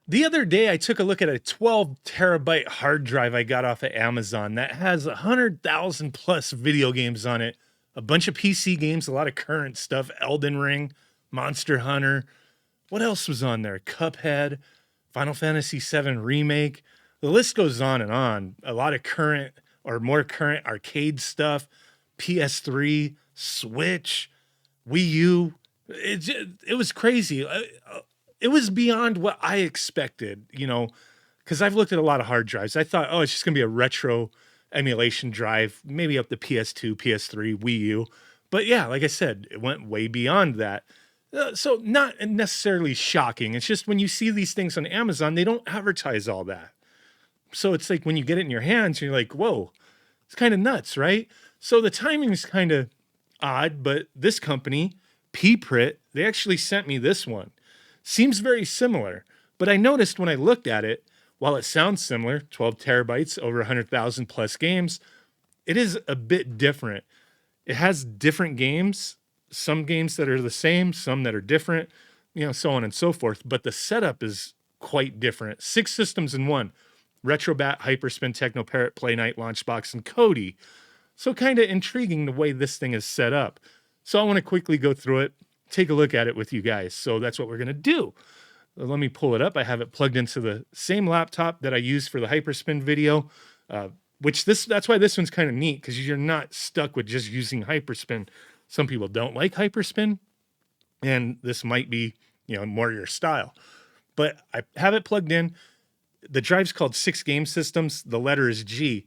The other day, I took a look at a 12 terabyte hard drive I got off of Amazon that has 100,000 plus video games on it, a bunch of PC games, a lot of current stuff, Elden Ring, Monster Hunter. What else was on there? Cuphead, Final Fantasy VII Remake. The list goes on and on. A lot of current or more current arcade stuff, PS3, Switch, Wii U. It was crazy. It was beyond what I expected, because I've looked at a lot of hard drives. I thought, oh, it's just going to be a retro emulation drive, maybe up to PS2, PS3, Wii U. But yeah, like I said, it went way beyond that. So not necessarily shocking. It's just when you see these things on Amazon, they don't advertise all that. So it's like when you get it in your hands, you're like, whoa, it's kind of nuts, right? So the timing is kind of odd, but this company, PPRIT, they actually sent me this one. Seems very similar, but I noticed when I looked at it, while it sounds similar, 12 terabytes, over 100,000 plus games, it is a bit different. It has different games, some games that are the same, some that are different, so on and so forth. But the setup is quite different. 6 systems in one: Retrobat, Hyperspin, TechnoParrot, Playknight, Launchbox, and Kodi. So kind of intriguing the way this thing is set up. So I want to quickly go through it, take a look at it with you guys. So that's what we're going to do. Let me pull it up. I have it plugged into the same laptop that I used for the Hyperspin video, that's why this one's kind of neat, because you're not stuck with just using Hyperspin. Some people don't like Hyperspin, and this might be, more your style. But I have it plugged in. The drive's called 6 Game Systems. The letter is G.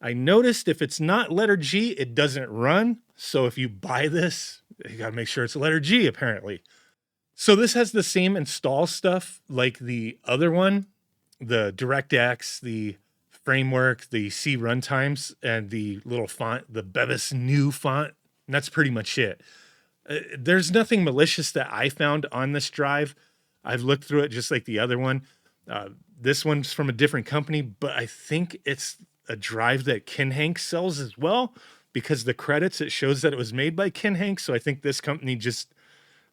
I noticed if it's not letter G, it doesn't run. So if you buy this, you got to make sure it's letter G, apparently. So this has the same install stuff like the other one, the DirectX, the framework, the C runtimes, and the little font, the Bevis New font. And that's pretty much it. There's nothing malicious that I found on this drive. I've looked through it just like the other one. This one's from a different company, but I think it's a drive that Ken Hanks sells as well, because the credits, it shows that it was made by Ken Hanks. So I think this company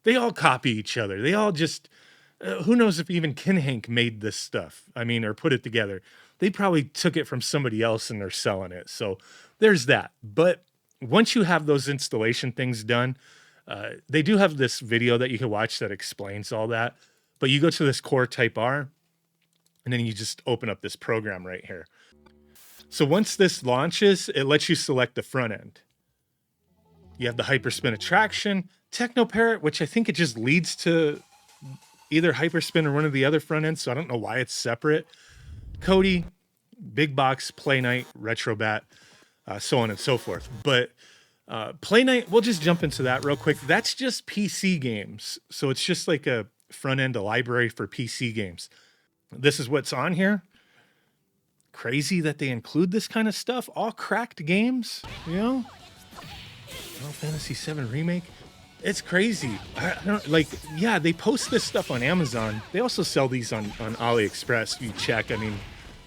they all copy each other. They all just, who knows if even Ken Hank made this stuff, or put it together. They probably took it from somebody else and they're selling it. So there's that. But once you have those installation things done, they do have this video that you can watch that explains all that. But you go to this Core Type R, and then you just open up this program right here. So once this launches, it lets you select the front end. You have the Hyperspin attraction, TechnoParrot, which I think it just leads to either Hyperspin or one of the other front ends, so I don't know why it's separate. Kodi, Big Box, Playknight, Retrobat, so on and so forth. But Playknight, we'll just jump into that real quick. That's just PC games. So it's just like a front end, a library for PC games. This is what's on here. Crazy that they include this kind of stuff. All cracked games, Final Fantasy VII Remake. It's crazy. They post this stuff on Amazon. They also sell these on AliExpress. You check. A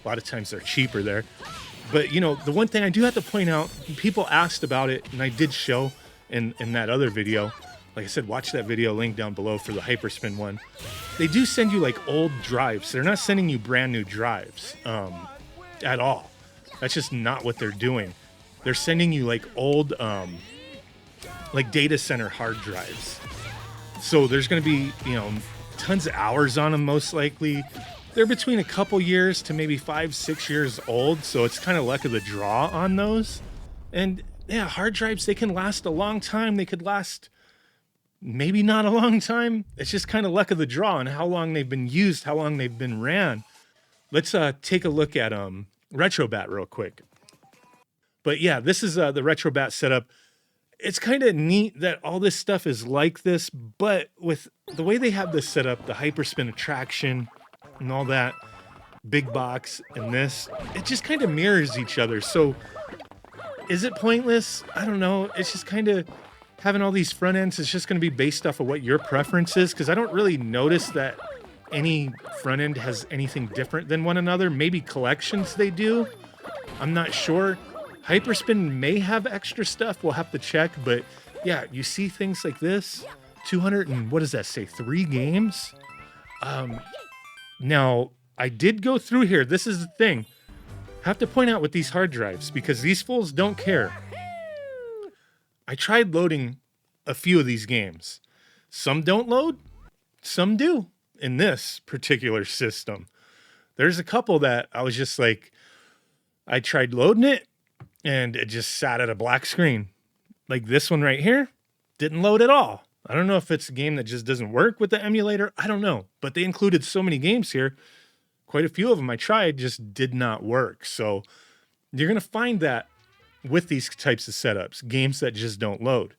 lot of times they're cheaper there. But, the one thing I do have to point out, people asked about it, and I did show in that other video. Like I said, watch that video, link down below for the Hyperspin one. They do send you old drives. They're not sending you brand new drives at all. That's just not what they're doing. They're sending you old data center hard drives. So there's going to be, tons of hours on them most likely. They're between a couple years to maybe 5-6 years old. So it's kind of luck of the draw on those. And yeah, hard drives, they can last a long time. They could last maybe not a long time. It's just kind of luck of the draw on how long they've been used, how long they've been ran. Let's take a look at Retrobat real quick. But yeah, this is the Retrobat setup. It's kind of neat that all this stuff is like this, but with the way they have this set up, the Hyperspin attraction and all that, Big Box and this, it just kind of mirrors each other. So is it pointless? I don't know. It's just kind of having all these front ends is just going to be based off of what your preference is, because I don't really notice that any front end has anything different than one another. Maybe collections they do. I'm not sure. Hyperspin may have extra stuff. We'll have to check. But yeah, you see things like this. 200 and what does that say? 3 games? Now, I did go through here. This is the thing. I have to point out with these hard drives, because these fools don't care. I tried loading a few of these games. Some don't load, some do in this particular system. There's a couple that I was just like, I tried loading it and it just sat at a black screen. Like this one right here didn't load at all. I don't know if it's a game that just doesn't work with the emulator. I don't know, but they included so many games here. Quite a few of them I tried just did not work. So you're going to find that with these types of setups, games that just don't load,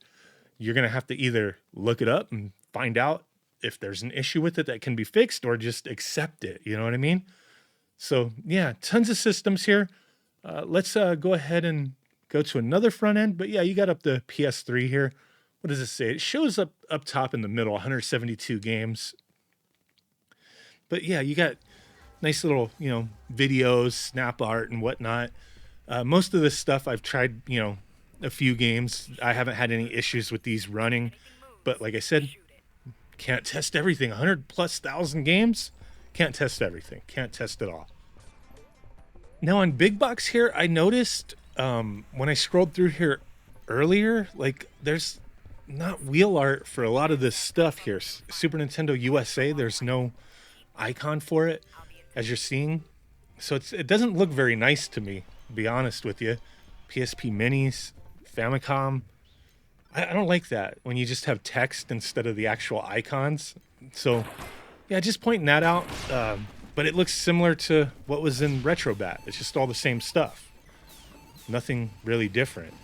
you're going to have to either look it up and find out if there's an issue with it that can be fixed, or just accept it. You know what I mean? So yeah, tons of systems here. Let's go ahead and go to another front end. But yeah, you got up the PS3 here. What does it say? It shows up top in the middle, 172 games. But yeah, you got nice little, videos, snap art and whatnot. Most of this stuff I've tried, a few games. I haven't had any issues with these running. But like I said, can't test everything. 100,000+ games. Can't test everything. Can't test it all. Now on Big Box here, I noticed when I scrolled through here earlier, like there's not wheel art for a lot of this stuff here. Super Nintendo USA, there's no icon for it, as you're seeing. So it doesn't look very nice to me, to be honest with you. PSP Minis, Famicom. I don't like that when you just have text instead of the actual icons. So yeah, just pointing that out. But it looks similar to what was in Retrobat. It's just all the same stuff. Nothing really different.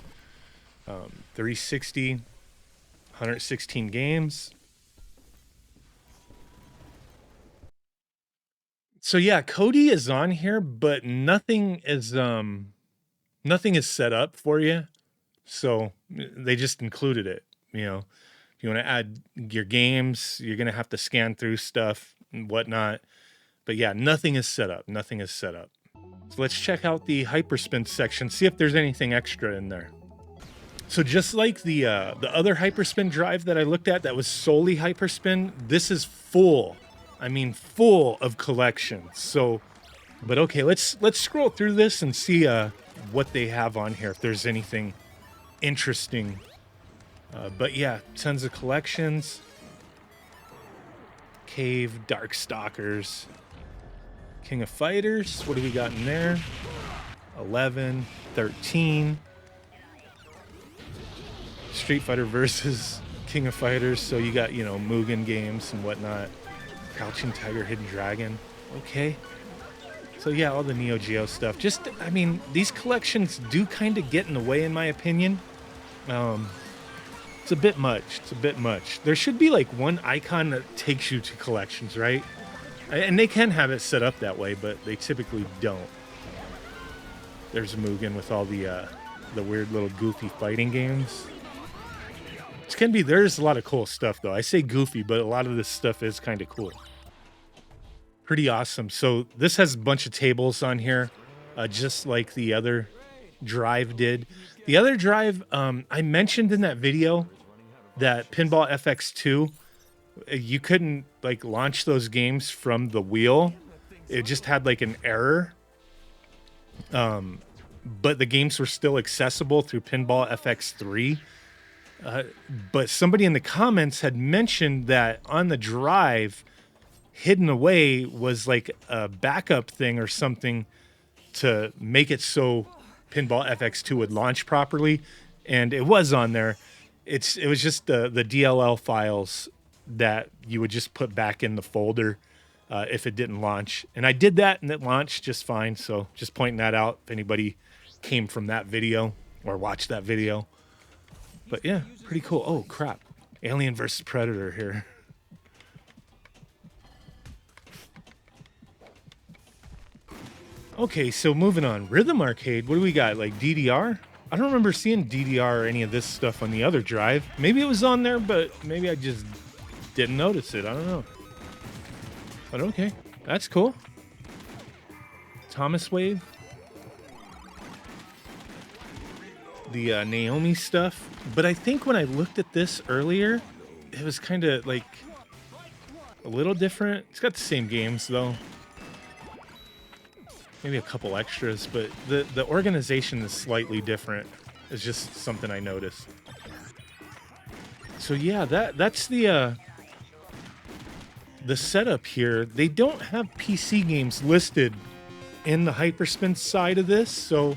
360, 116 games. So yeah, Kodi is on here, but nothing is set up for you. So they just included it. If you want to add your games, you're gonna have to scan through stuff and whatnot. But yeah, nothing is set up. Nothing is set up. So let's check out the Hyperspin section, see if there's anything extra in there. So just like the other Hyperspin drive that I looked at that was solely Hyperspin, this is full. I mean, full of collections. So, but okay, let's scroll through this and see what they have on here, if there's anything interesting. But yeah, tons of collections. Cave, Darkstalkers, King of Fighters. What do we got in there? 11, 13. Street Fighter versus King of Fighters. So you got, Mugen games and whatnot. Crouching Tiger, Hidden Dragon. Okay. So yeah, all the Neo Geo stuff. These collections do kind of get in the way, in my opinion. It's a bit much. It's a bit much. There should be like one icon that takes you to collections, right? And they can have it set up that way, but they typically don't. There's Mugen with all the weird little goofy fighting games. There's a lot of cool stuff though. I say goofy, but a lot of this stuff is kind of cool. Pretty awesome. So this has a bunch of tables on here, just like the other drive did. The other drive, I mentioned in that video that Pinball FX2, you couldn't like launch those games from the wheel. It just had like an error. But the games were still accessible through Pinball FX3. But somebody in the comments had mentioned that on the drive, hidden away was like a backup thing or something to make it so Pinball FX2 would launch properly, and it was on there. It was just the DLL files that you would just put back in the folder if it didn't launch. And I did that, and it launched just fine. So just pointing that out if anybody came from that video or watched that video. But yeah, pretty cool. Oh, crap. Alien versus Predator here. Okay, so moving on. Rhythm Arcade, what do we got? Like DDR? I don't remember seeing DDR or any of this stuff on the other drive. Maybe it was on there, but maybe I just didn't notice it. I don't know. But okay, that's cool. Thomas Wave. The Naomi stuff. But I think when I looked at this earlier, it was kind of like a little different. It's got the same games though. maybe a couple extras, but the organization is slightly different. It's just something I noticed. So yeah, that's the setup here. They don't have PC games listed in the Hyperspin side of this, so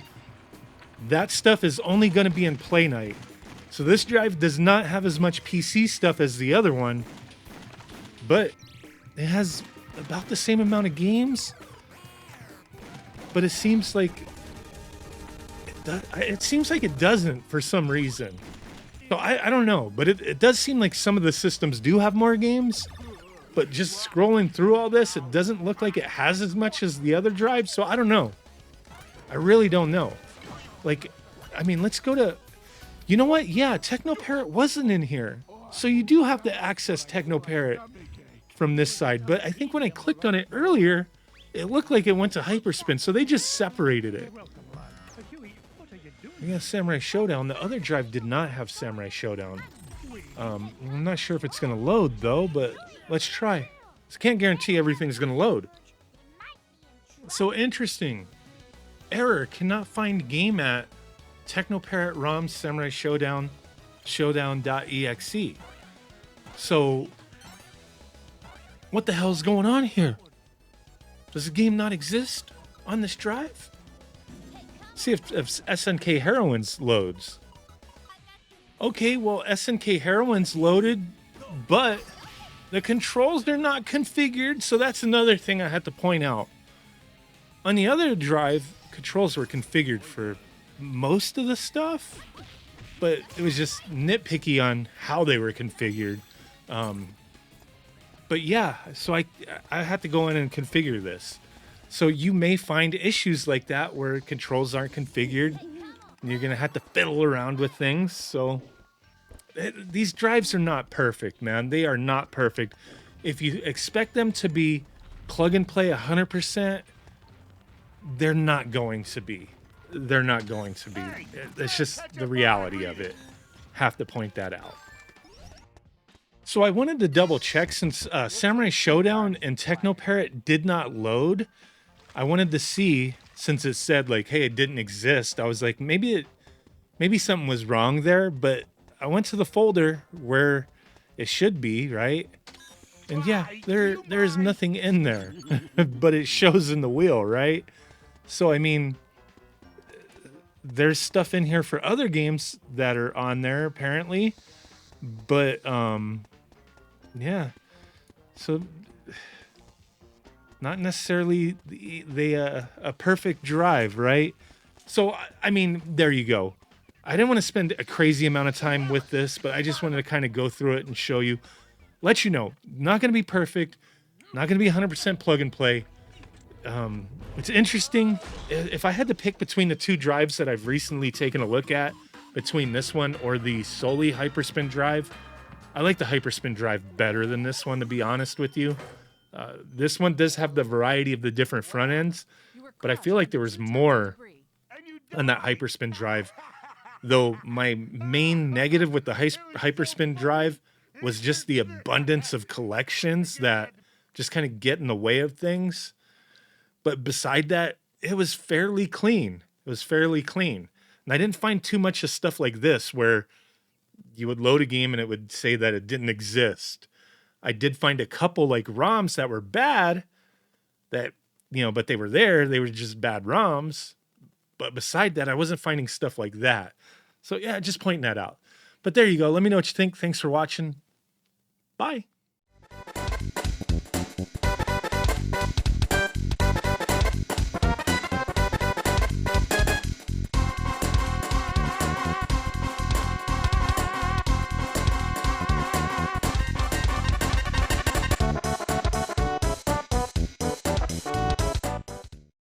that stuff is only going to be in Play Night. So this drive does not have as much PC stuff as the other one, but it has about the same amount of games. But it seems like it doesn't for some reason. So I don't know, but it does seem like some of the systems do have more games. But just scrolling through all this, it doesn't look like it has as much as the other drives. So I don't know. I really don't know. Like, I mean, let's go to, you know what? Yeah, TechnoParrot wasn't in here. So you do have to access TechnoParrot from this side. But I think when I clicked on it earlier, it looked like it went to Hyperspin. So they just separated it. We got Samurai Showdown. The other drive did not have Samurai Showdown. I'm not sure if it's going to load, though, but let's try. Just can't guarantee everything's going to load. So interesting. Error, cannot find game at TechnoParrot ROM Samurai Showdown showdown.exe. So what the hell is going on here? Does the game not exist on this drive? See if SNK Heroines loads. Okay, well, SNK Heroines loaded, but the controls are not configured, so that's another thing I had to point out. On the other drive, controls were configured for most of the stuff, but it was just nitpicky on how they were configured. But yeah, so I had to go in and configure this. So you may find issues like that where controls aren't configured, and you're going to have to fiddle around with things. So these drives are not perfect, man. They are not perfect. If you expect them to be plug and play 100%, they're not going to be. They're not going to be. It's just the reality of it. Have to point that out. So I wanted to double check since Samurai Showdown and TechnoParrot did not load. I wanted to see, since it said like, hey, it didn't exist. I was like, maybe something was wrong there, but I went to the folder where it should be, right? And yeah, there's nothing in there, but it shows in the wheel, right? So, I mean, there's stuff in here for other games that are on there apparently, but yeah, so not necessarily a perfect drive, right? So, I mean, there you go. I didn't want to spend a crazy amount of time with this, but I just wanted to kind of go through it and show you, let you know, not going to be perfect, not going to be 100% plug and play. It's interesting. If I had to pick between the two drives that I've recently taken a look at, between this one or the solely Hyperspin drive, I like the Hyperspin drive better than this one, to be honest with you. This one does have the variety of the different front ends, but I feel like there was more on that Hyperspin drive. Though my main negative with the Hyperspin drive was just the abundance of collections that just kind of get in the way of things. But beside that, it was fairly clean. It was fairly clean. And I didn't find too much of stuff like this where you would load a game and it would say that it didn't exist. I did find a couple like ROMs that were bad that, you know, but they were there. They were just bad ROMs. But beside that, I wasn't finding stuff like that. So yeah, just pointing that out. But there you go. Let me know what you think. Thanks for watching. Bye.